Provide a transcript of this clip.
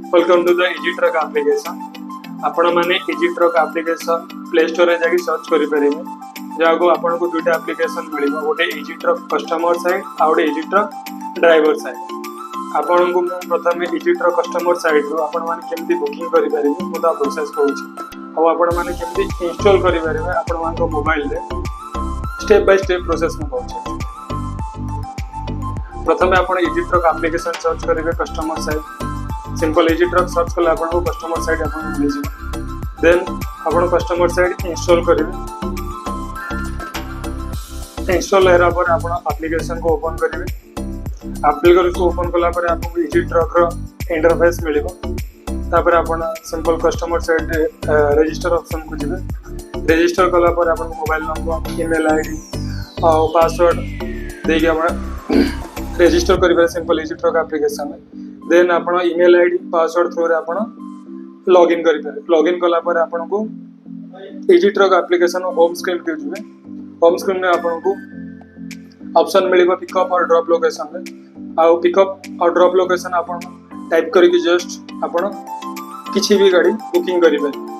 Welcome to the easy truck application. आपण माने easy truck application play store रे जाके सर्च करि परिबे। जाको आपण को दुटा एप्लिकेशन मिलिबो, गोटे इजी ट्रक कस्टमर साइड आ गोटे इजी ट्रक ड्राइवर साइड। आपण को मु प्रथम इजी ट्रक कस्टमर साइड रो आपण माने केमती बुकिंग करि परिबे मु ता प्रोसेस कहूची। आ आपण माने केमती इंस्टॉल करि परिबे आपण मान को मोबाइल रे स्टेप बाय स्टेप प्रोसेस मु कहूची। प्रथम आपण इजी ट्रक एप्लिकेशन सर्च करिवे customer side. Simple easy truck search कले आपण को कस्टमर साइड आपण मिल जिवो। देन आपण कस्टमर साइड इंस्टॉल करिवे। इंस्टॉल हेरा पर आपण एप्लिकेशन को ओपन करिवे। एप्लिकेशन को ओपन कला पर आपको इजी ट्रक रो इंटरफेस मिलिबो। तापर आपण simple customer side register option को जिवे। रजिस्टर कला पर आपण मोबाइल नंबर, ईमेल आईडी और पासवर्ड देके आपण रजिस्टर करिवे सिंपल इजी ट्रक एप्लिकेशन में। देन आपण ईमेल आईडी पासवर्ड थ्रू रे आपण लॉगिन करि पारे। लॉगिन कला पर आपण को easy truck application home screen के जुवे। होम स्क्रीन में आपण को ऑप्शन मिलिबो पिकअप और ड्रॉप लोकेशन में। आ पिकअप और ड्रॉप लोकेशन आपण टाइप करके जस्ट आपण किछि भी गाड़ी बुकिंग करि पारे।